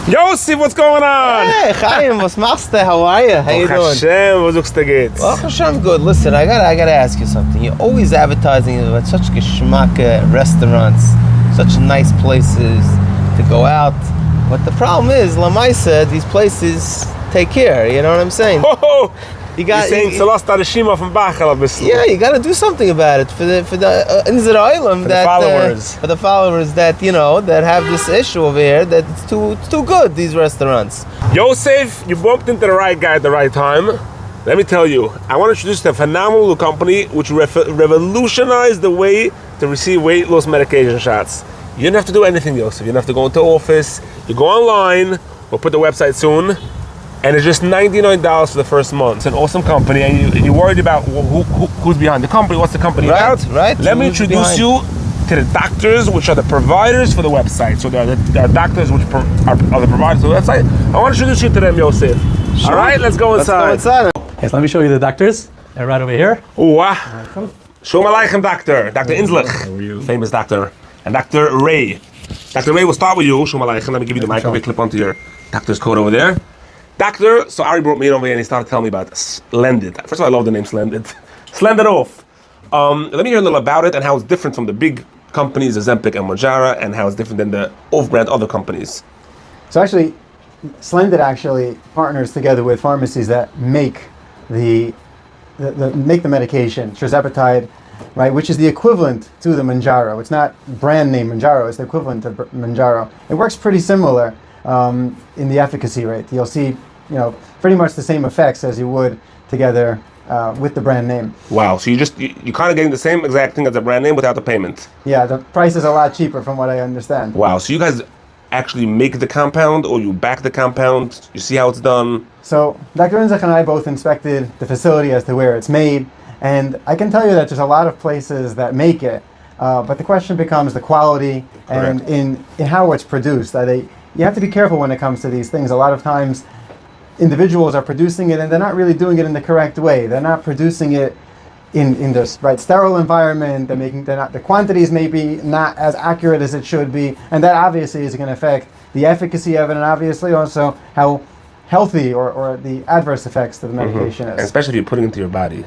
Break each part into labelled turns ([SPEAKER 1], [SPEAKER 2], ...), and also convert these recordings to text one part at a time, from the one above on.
[SPEAKER 1] Yosef, what's going on?
[SPEAKER 2] Hey, Chaim, was machst du? How are you? How you doing?
[SPEAKER 1] Hashem, was looks geht's?
[SPEAKER 2] Well, Hashem, good. Listen, I gotta ask you something. You're always advertising about such geschmack restaurants, such nice places to go out. But the problem is, Lamaisa, these places take care. You know what I'm saying?
[SPEAKER 1] Oh, you're saying Salas Tarashima from Bachel, obviously.
[SPEAKER 2] Yeah, you gotta do something about it for the followers. For the followers that that have this issue over here that it's too good. These restaurants.
[SPEAKER 1] Yosef, you bumped into the right guy at the right time. Let me tell you, I want to introduce a phenomenal company which revolutionized the way to receive weight loss medication shots. You don't have to do anything, Yosef. You don't have to go into office. You go online. We'll put the website soon. And it's just $99 for the first month. It's an awesome company, and you're worried about who's behind the company, what's the company about.
[SPEAKER 2] Right.
[SPEAKER 1] Let me introduce you to the doctors, which are the providers for the website. So there are doctors which are the providers for the website. I want to introduce you to them, Yosef. Sure. All right, let's go inside.
[SPEAKER 3] Yes, let me show you the doctors. They're right over here.
[SPEAKER 1] Wow. Shalom Aleichem, doctor. Dr. Inslich.
[SPEAKER 3] How are you?
[SPEAKER 1] Famous doctor. And Dr. Ray. Dr. Ray, we'll start with you. Shalom Aleichem. Let me give you the microphone clip onto your doctor's coat over there. Doctor, so Ari brought me in over here and he started telling me about Slendid. First of all, I love the name Slendid. Slendid off. Let me hear a little about it and how it's different from the big companies, Ozempic and Mounjaro, and how it's different than the off-brand other companies.
[SPEAKER 4] So actually, Slendid actually partners together with pharmacies that make the medication, tirzepatide, right, which is the equivalent to the Mounjaro. It's not brand name Mounjaro, it's the equivalent to Mounjaro. It works pretty similar in the efficacy rate. You'll see, pretty much the same effects as you would together with the brand name.
[SPEAKER 1] Wow, so you're kind of getting the same exact thing as the brand name without the payment.
[SPEAKER 4] Yeah, the price is a lot cheaper from what I understand.
[SPEAKER 1] Wow, so you guys actually make the compound or you back the compound, you see how it's done?
[SPEAKER 4] So Dr. Inzach and I both inspected the facility as to where it's made, and I can tell you that there's a lot of places that make it, but the question becomes the quality and in how it's produced. You have to be careful when it comes to these things. A lot of times individuals are producing it and they're not really doing it in the correct way. They're not producing it in the right sterile environment. The quantities may be not as accurate as it should be, and that obviously is going to affect the efficacy of it and obviously also how healthy or the adverse effects to the medication is.
[SPEAKER 1] And especially if you're putting it into your body.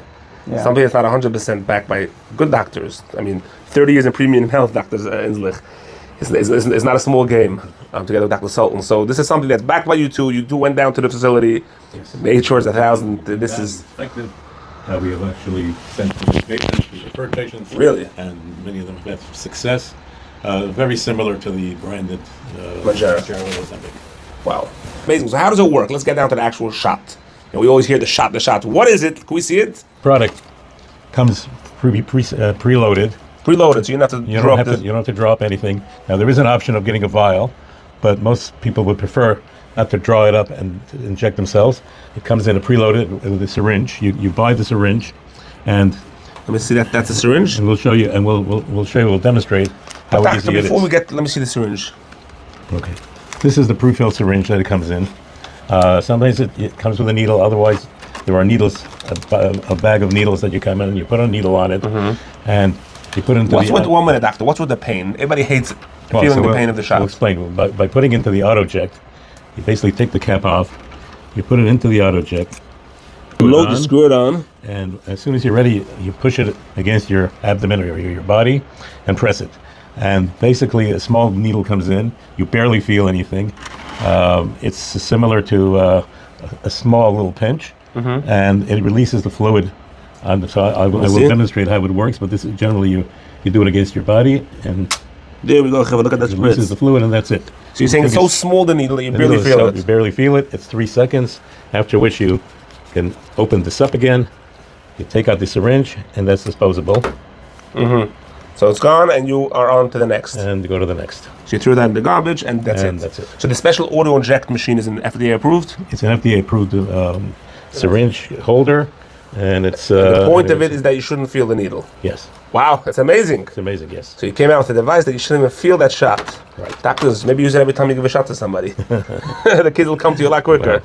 [SPEAKER 4] Yeah.
[SPEAKER 1] Something that's not 100% backed by good doctors. I mean, 30 years in premium health, Dr. Inslich. It's not a small game together with Dr. Sultan. So this is something that's backed by you two. You two went down to the facility, made sure it's 1,000. This is
[SPEAKER 5] effective. We have actually sent patients, referred patients.
[SPEAKER 1] Really?
[SPEAKER 5] And many of them have had success. Very similar to the branded
[SPEAKER 1] Mounjaro. Wow. Amazing. So how does it work? Let's get down to the actual shot. We always hear the shot. What is it? Can we see it?
[SPEAKER 5] Product comes preloaded.
[SPEAKER 1] Preloaded, so you don't
[SPEAKER 5] have to draw up anything. Now there is an option of getting a vial, but most people would prefer not to draw it up and inject themselves. It comes in a preloaded with a syringe. You buy the syringe, and
[SPEAKER 1] let me see that. That's a syringe.
[SPEAKER 5] And we'll show you, and we'll demonstrate how easy it is.
[SPEAKER 1] Let me see the syringe.
[SPEAKER 5] Okay, this is the pre-filled syringe that it comes in. Sometimes it comes with a needle. Otherwise, there are needles, a bag of needles that you come in and you put a needle on it, and you put it into
[SPEAKER 1] one minute, doctor. What's with the pain? Everybody hates feeling the pain of the shot.
[SPEAKER 5] We'll explain. By putting into the auto-inject, you basically take the cap off, you put it into the auto-inject,
[SPEAKER 1] screw it on,
[SPEAKER 5] and as soon as you're ready, you push it against your abdomen or your body and press it. And basically, a small needle comes in. You barely feel anything. It's similar to a small little pinch, and it releases the fluid. So I will demonstrate how it works, but this is generally you do it against your body, and
[SPEAKER 1] there we go. Have a look at that.
[SPEAKER 5] Releases the fluid, and that's it.
[SPEAKER 1] So you're saying it's so small the needle that you barely feel it.
[SPEAKER 5] You barely feel it. It's 3 seconds, after which you can open this up again. You take out the syringe, and that's disposable.
[SPEAKER 1] So it's gone, and you are on to the next.
[SPEAKER 5] And go to the next.
[SPEAKER 1] So you throw that in the garbage, and that's it. So the special auto-inject machine is an FDA approved?
[SPEAKER 5] It's an FDA approved syringe holder. And it's
[SPEAKER 1] the point of it is that you shouldn't feel the needle.
[SPEAKER 5] Yes.
[SPEAKER 1] Wow, that's amazing.
[SPEAKER 5] It's amazing, yes.
[SPEAKER 1] So you came out with a device that you shouldn't even feel that shot.
[SPEAKER 5] Right.
[SPEAKER 1] Doctors, maybe use it every time you give a shot to somebody. The kids will come to you a lot quicker.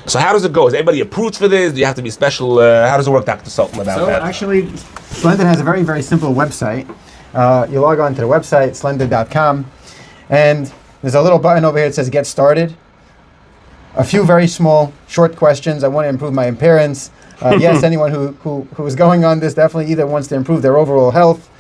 [SPEAKER 1] So how does it go? Is everybody approved for this? Do you have to be special? How does it work, Dr. Sultan, about that?
[SPEAKER 4] So actually, Slendid has a very, very simple website. You log on to the website, slendid.com, and There's a little button over here that says Get Started. A few very small, short questions. I want to improve my appearance. Yes, anyone who is going on this definitely either wants to improve their overall health,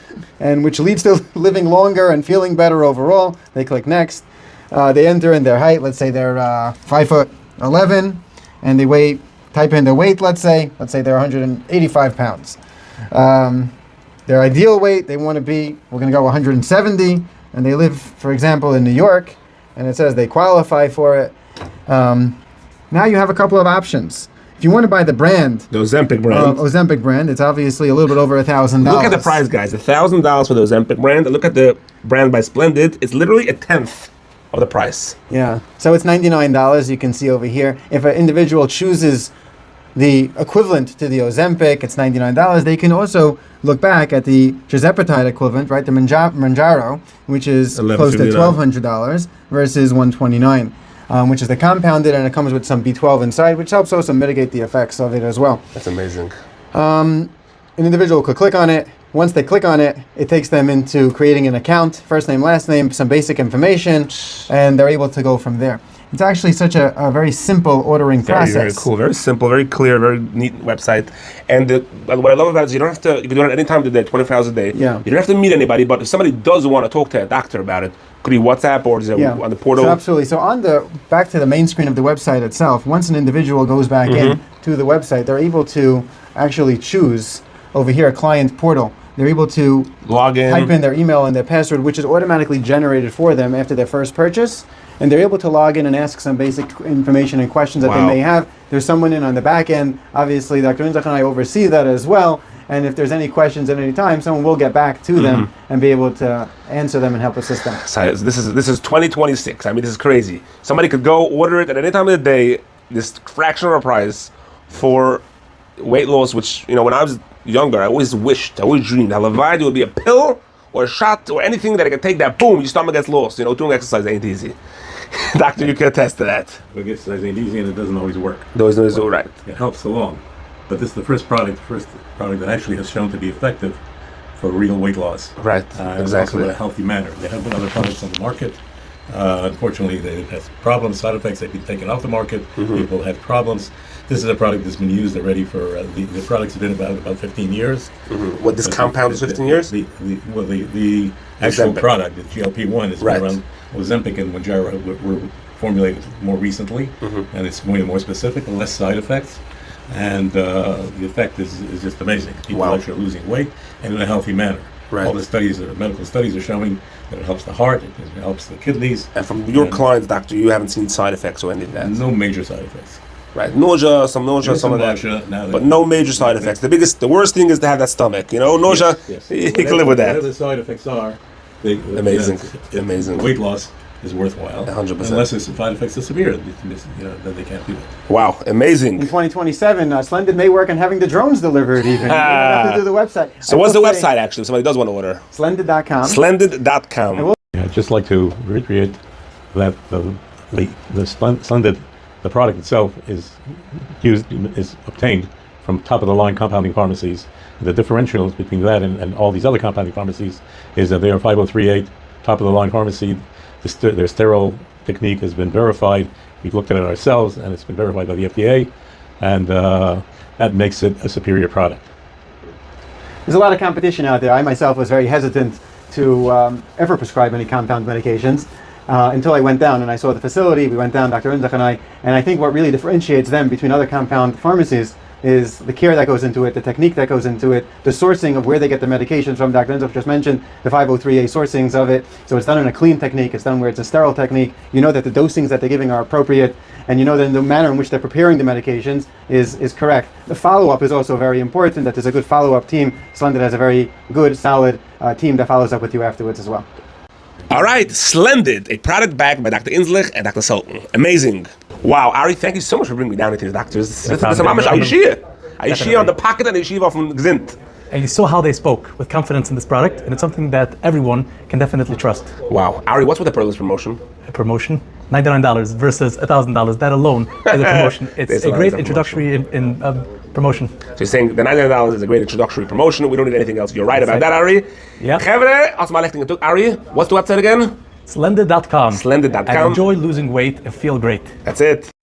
[SPEAKER 4] and which leads to living longer and feeling better overall. They click Next. They enter in their height. Let's say they're 5'11", and they type in their weight. Let's say they're 185 pounds. Their ideal weight, we're going to go 170, and they live, for example, in New York, and it says they qualify for it. Now you have a couple of options. If you want to buy the brand,
[SPEAKER 1] The Ozempic brand.
[SPEAKER 4] It's obviously a little bit over $1,000.
[SPEAKER 1] Look at the price, guys. $1,000 for the Ozempic brand. And look at the brand by Slendid. It's literally a tenth of the price.
[SPEAKER 4] Yeah. So it's $99. You can see over here. If an individual chooses the equivalent to the Ozempic, it's $99. They can also look back at the tirzepatide equivalent, right? The Manjaro, which is close to $1,200 versus $129. Which is the compounded, and it comes with some B12 inside, which helps also mitigate the effects of it as well.
[SPEAKER 1] That's amazing.
[SPEAKER 4] An individual could click on it. Once they click on it, it takes them into creating an account, first name, last name, some basic information, and they're able to go from there. It's actually such a very simple ordering process.
[SPEAKER 1] Very cool, very simple, very clear, very neat website. And what I love about it is you can do it any time of the day, 24 hours a day.
[SPEAKER 4] Yeah.
[SPEAKER 1] You don't have to meet anybody, but if somebody does want to talk to a doctor about it, could be WhatsApp or is it on the portal?
[SPEAKER 4] So absolutely. So back to the main screen of the website itself, once an individual goes back in to the website, they're able to actually choose over here a client portal. They're able to
[SPEAKER 1] log in,
[SPEAKER 4] type in their email and their password, which is automatically generated for them after their first purchase. And they're able to log in and ask some basic information and questions that they may have. There's someone in on the back end. Obviously, Dr. Inzach and I oversee that as well. And if there's any questions at any time, someone will get back to them and be able to answer them and help assist them.
[SPEAKER 1] So this is 2026. I mean, this is crazy. Somebody could go order it at any time of the day, this fraction of a price for weight loss, which, when I was younger, I always dreamed that Levide would be a pill or a shot or anything that I could take that, boom, your stomach gets lost. Doing exercise ain't easy. Doctor, you can attest to that.
[SPEAKER 5] But exercise ain't easy and it doesn't always work.
[SPEAKER 1] Those are all right.
[SPEAKER 5] It helps along. But this is the first product that actually has shown to be effective for real weight loss.
[SPEAKER 1] Right, exactly.
[SPEAKER 5] Also in a healthy manner. There have been other products on the market. Unfortunately, they have problems, side effects. They've been taken off the market. People have problems. This is a product that's been used already for, the product's been about 15 years.
[SPEAKER 1] What, this compound is 15 years?
[SPEAKER 5] The actual
[SPEAKER 1] Ozempic.
[SPEAKER 5] product, the GLP-1, is
[SPEAKER 1] Right.
[SPEAKER 5] around Ozempic and Manjaro were formulated more recently, and it's more specific and less side effects. And the effect is just amazing. People actually are losing weight and in a healthy manner.
[SPEAKER 1] Right.
[SPEAKER 5] All the medical studies are showing that it helps the heart, it helps the kidneys.
[SPEAKER 1] And from your clients, doctor, you haven't seen side effects or any of that?
[SPEAKER 5] No major side effects.
[SPEAKER 1] Right, nausea, some of that, but no major side effects. The worst thing is to have that stomach, nausea,
[SPEAKER 5] Yes.
[SPEAKER 1] you can live with that.
[SPEAKER 5] Whatever the side effects are,
[SPEAKER 1] Amazing.
[SPEAKER 5] Weight loss is worthwhile.
[SPEAKER 1] 100%.
[SPEAKER 5] Unless the side effects are severe, then they can't do it.
[SPEAKER 1] Wow, amazing.
[SPEAKER 4] In 2027, Slendid may work on having the drones delivered even. You don't have to do the website.
[SPEAKER 1] So what's the website actually? If somebody does want to order.
[SPEAKER 4] Slendid.com.
[SPEAKER 1] Slendid.com.
[SPEAKER 5] I'd just like to reiterate that the Slendid, the product itself is obtained from top-of-the-line compounding pharmacies. The differentials between that and all these other compounding pharmacies is that they are 5038 top-of-the-line pharmacy. Their sterile technique has been verified. We've looked at it ourselves, and it's been verified by the FDA, and that makes it a superior product.
[SPEAKER 4] There's a lot of competition out there. I myself was very hesitant to ever prescribe any compound medications until I went down and I saw the facility. We went down, Dr. Inzach and I think what really differentiates them between other compound pharmacies is the care that goes into it, the technique that goes into it, the sourcing of where they get the medications from. Dr. Inzach just mentioned the 503A sourcings of it. So it's done in a clean technique, it's done where it's a sterile technique. You know that the dosings that they're giving are appropriate, and you know that the manner in which they're preparing the medications is correct. The follow-up is also very important, that there's a good follow-up team. Slendid has a very good, solid team that follows up with you afterwards as well.
[SPEAKER 1] All right, Slendid, a product backed by Dr. Inzlich and Dr. Sultan. Amazing. Wow, Ari, thank you so much for bringing me down into the doctors. This is Ayishia on the pocket and Ayishia from Gzint.
[SPEAKER 3] And you saw how they spoke with confidence in this product, and it's something that everyone can definitely trust.
[SPEAKER 1] Wow. Ari, what's with the Perlowitz promotion?
[SPEAKER 3] A promotion, $99 versus $1,000. That alone is a promotion. It's a great introductory promotion.
[SPEAKER 1] So you're saying the $99 is a great introductory promotion. We don't need anything else. You're right about that, Ari.
[SPEAKER 3] Yeah.
[SPEAKER 1] Ari, what's the website again?
[SPEAKER 3] Slendid.com.
[SPEAKER 1] Slendid.com.
[SPEAKER 3] And enjoy losing weight and feel great.
[SPEAKER 1] That's it.